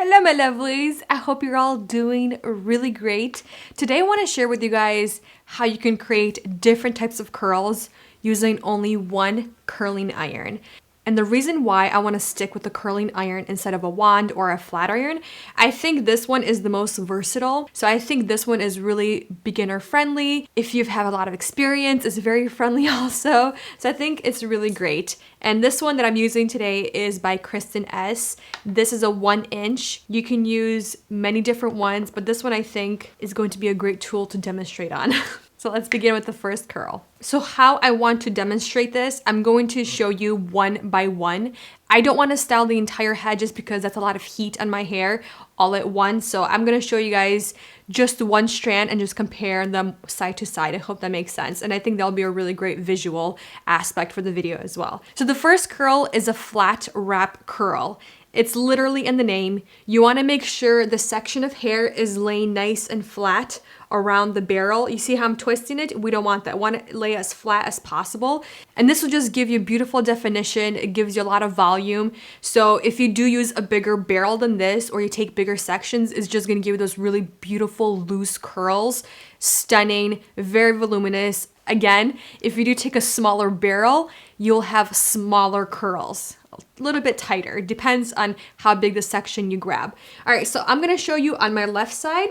Hello my lovelies, I hope you're all doing really great. Today I want to share with you guys how you can create different types of curls using only one curling iron. And the reason why I want to stick with the curling iron instead of a wand or a flat iron, I think this one is the most versatile. So I think this one is really beginner friendly. If you've had a lot of experience, it's very friendly also. So I think it's really great. And this one that I'm using today is by Kristin Ess. This is a 1 inch. You can use many different ones, but this one I think is going to be a great tool to demonstrate on. So let's begin with the first curl. So how I want to demonstrate this, I'm going to show you one by one. I don't want to style the entire head just because that's a lot of heat on my hair all at once. So I'm going to show you guys just one strand and just compare them side to side. I hope that makes sense. And I think that'll be a really great visual aspect for the video as well. So the first curl is a flat wrap curl. It's literally in the name. You want to make sure the section of hair is laying nice and flat around the barrel. You see how I'm twisting it? We don't want that. I want it to lay as flat as possible. And this will just give you beautiful definition. It gives you a lot of volume. So if you do use a bigger barrel than this, or you take bigger sections, it's just gonna give you those really beautiful loose curls. Stunning, very voluminous. Again, if you do take a smaller barrel, you'll have smaller curls. A little bit tighter. It depends on how big the section you grab. All right, so I'm gonna show you on my left side.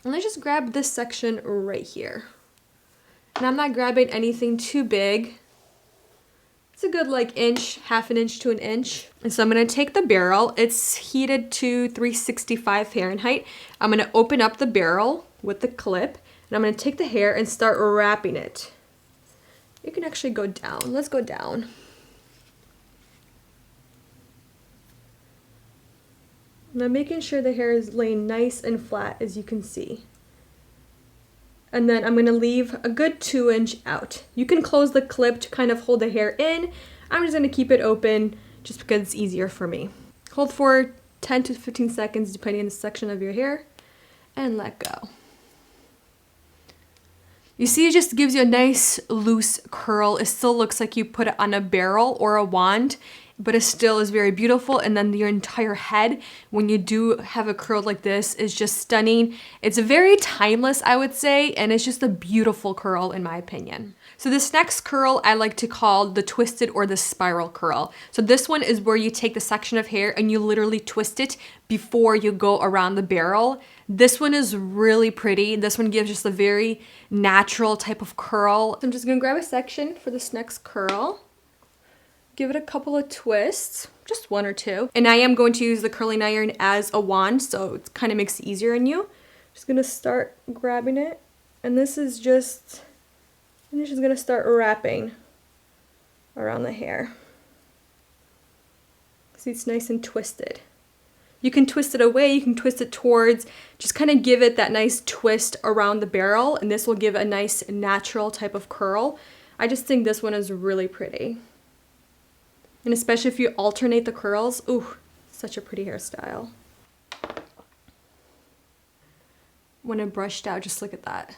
And let's just grab this section right here. And I'm not grabbing anything too big. It's a good like inch, half an inch to an inch. And so I'm gonna take the barrel. It's heated to 365 Fahrenheit. I'm gonna open up the barrel with the clip, and I'm gonna take the hair and start wrapping it. You can actually go down. Let's go down. Now making sure the hair is laying nice and flat, as you can see. And then I'm gonna leave a good 2 inch out. You can close the clip to kind of hold the hair in. I'm just gonna keep it open just because it's easier for me. Hold for 10 to 15 seconds depending on the section of your hair and let go. You see, it just gives you a nice loose curl. It still looks like you put it on a barrel or a wand, but it still is very beautiful. And then your entire head, when you do have a curl like this, is just stunning. It's very timeless, I would say, and it's just a beautiful curl in my opinion. So this next curl I like to call the twisted or the spiral curl. So this one is where you take the section of hair and you literally twist it before you go around the barrel. This one is really pretty. This one gives just a very natural type of curl. So I'm just gonna grab a section for this next curl. Give it a couple of twists, just one or two. And I am going to use the curling iron as a wand, so it kind of makes it easier on you. Just gonna start grabbing it. And this is just, I'm just gonna start wrapping around the hair. See, it's nice and twisted. You can twist it away, you can twist it towards, just kind of give it that nice twist around the barrel, and this will give a nice natural type of curl. I just think this one is really pretty. And especially if you alternate the curls, ooh, such a pretty hairstyle. When it brushed out, just look at that.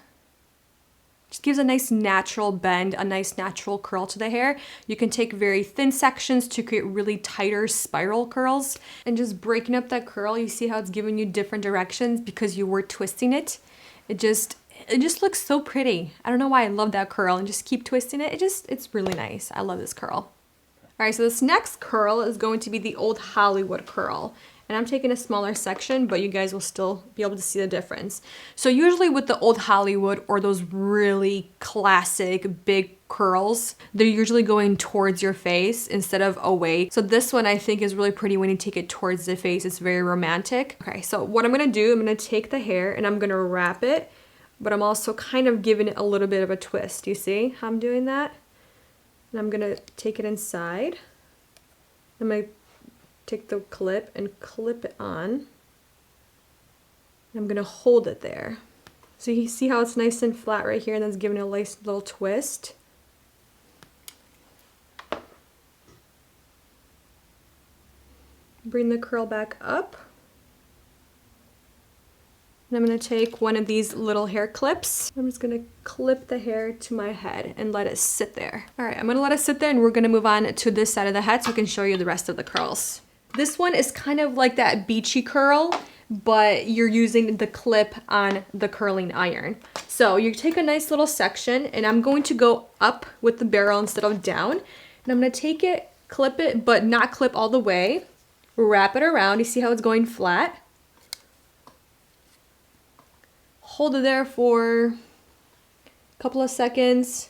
Just gives a nice natural bend, a nice natural curl to the hair. You can take very thin sections to create really tighter spiral curls. And just breaking up that curl, you see how it's giving you different directions because you were twisting it. It just looks so pretty. I don't know why I love that curl, and just keep twisting it. It's really nice. I love this curl. All right, so this next curl is going to be the Old Hollywood curl. And I'm taking a smaller section, but you guys will still be able to see the difference. So usually with the Old Hollywood or those really classic big curls, they're usually going towards your face instead of away. So this one I think is really pretty when you take it towards the face. It's very romantic. Okay, so what I'm gonna do, I'm gonna take the hair and I'm gonna wrap it, but I'm also kind of giving it a little bit of a twist. You see how I'm doing that? And I'm gonna take it inside. I'm gonna take the clip and clip it on. I'm gonna hold it there. So you see how it's nice and flat right here, and that's giving it a nice little twist. Bring the curl back up. And I'm going to take one of these little hair clips. I'm just going to clip the hair to my head and let it sit there. All right, I'm going to let it sit there, and we're going to move on to this side of the head so I can show you the rest of the curls. This one is kind of like that beachy curl, but you're using the clip on the curling iron. So you take a nice little section, and I'm going to go up with the barrel instead of down. And I'm going to take it, clip it, but not clip all the way. Wrap it around. You see how it's going flat? Hold it there for a couple of seconds.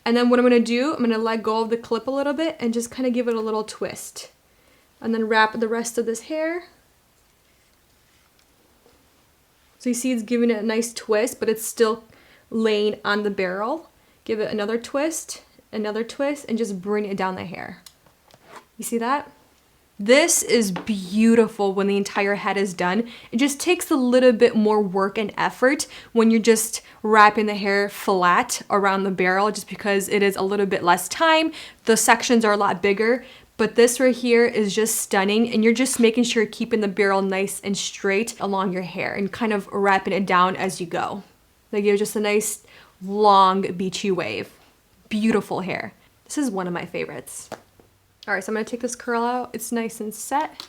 And then what I'm going to do, I'm going to let go of the clip a little bit and just kind of give it a little twist. And then wrap the rest of this hair. So you see it's giving it a nice twist, but it's still laying on the barrel. Give it another twist, and just bring it down the hair. You see that? This is beautiful when the entire head is done. It just takes a little bit more work and effort when you're just wrapping the hair flat around the barrel, just because it is a little bit less time. The sections are a lot bigger, but this right here is just stunning, and you're just making sure you're keeping the barrel nice and straight along your hair and kind of wrapping it down as you go. They give just a nice long beachy wave. Beautiful hair. This is one of my favorites. All right, so I'm gonna take this curl out. It's nice and set.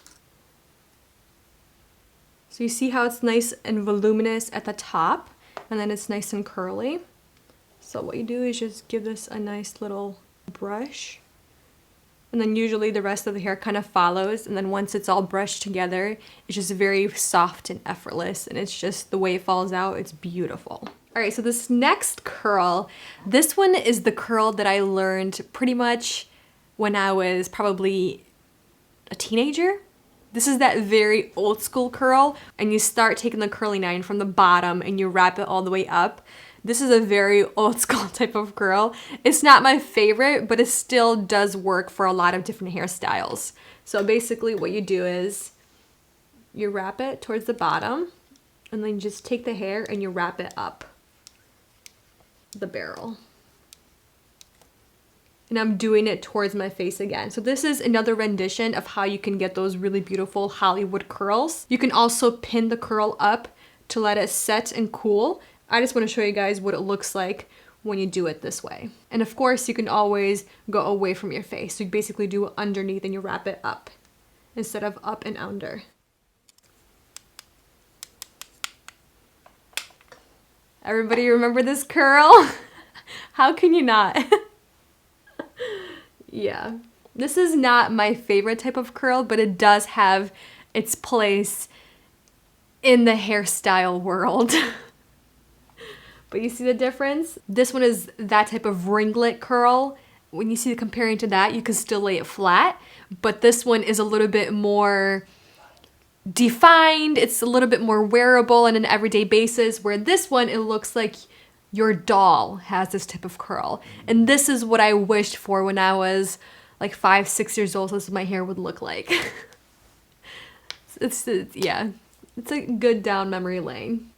So you see how it's nice and voluminous at the top, and then it's nice and curly. So what you do is just give this a nice little brush, and then usually the rest of the hair kind of follows, and then once it's all brushed together, it's just very soft and effortless, and it's just the way it falls out, it's beautiful. All right, so this next curl, this one is the curl that I learned pretty much when I was probably a teenager. This is that very old school curl, and you start taking the curling iron from the bottom and you wrap it all the way up. This is a very old school type of curl. It's not my favorite, but it still does work for a lot of different hairstyles. So basically what you do is you wrap it towards the bottom, and then you just take the hair and you wrap it up the barrel. And I'm doing it towards my face again. So this is another rendition of how you can get those really beautiful Hollywood curls. You can also pin the curl up to let it set and cool. I just want to show you guys what it looks like when you do it this way. And of course, you can always go away from your face. So you basically do it underneath and you wrap it up instead of up and under. Everybody remember this curl? How can you not? Yeah, this is not my favorite type of curl, but it does have its place in the hairstyle world. But you see the difference? This one is that type of ringlet curl. When you see comparing to that, you can still lay it flat, but this one is a little bit more defined. It's a little bit more wearable on an everyday basis, where this one, it looks like your doll has this type of curl. And this is what I wished for when I was like 5, 6 years old. So this is what my hair would look like. Yeah, it's a good down memory lane.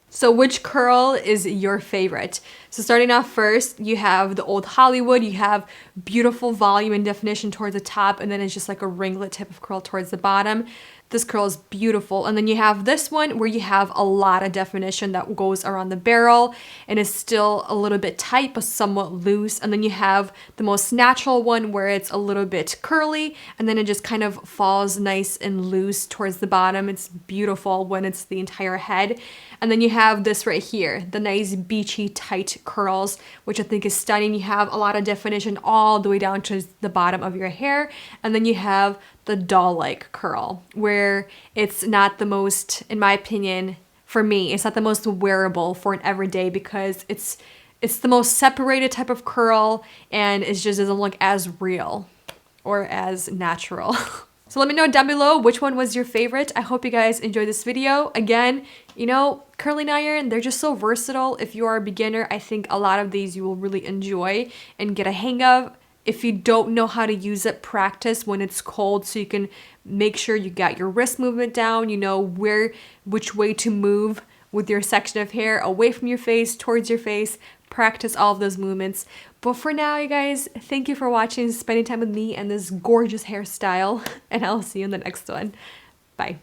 So which curl is your favorite? So starting off first, you have the old Hollywood. You have beautiful volume and definition towards the top, and then it's just like a ringlet type of curl towards the bottom. This curl is beautiful. And then you have this one where you have a lot of definition that goes around the barrel and is still a little bit tight but somewhat loose. And then you have the most natural one where it's a little bit curly and then it just kind of falls nice and loose towards the bottom. It's beautiful when it's the entire head. And then you have this right here, the nice beachy tight curls, which I think is stunning. You have a lot of definition all the way down to the bottom of your hair. And then you have the doll-like curl, where it's not the most, in my opinion, for me, it's not the most wearable for an everyday, because it's the most separated type of curl and it just doesn't look as real or as natural. So let me know down below which one was your favorite. I hope you guys enjoyed this video. Again, you know, curling iron, they're just so versatile. If you are a beginner, I think a lot of these you will really enjoy and get a hang of. If you don't know how to use it, practice when it's cold so you can make sure you got your wrist movement down, you know which way to move with your section of hair, away from your face, towards your face. Practice all of those movements. But for now, you guys, thank you for watching, spending time with me and this gorgeous hairstyle, and I'll see you in the next one. Bye.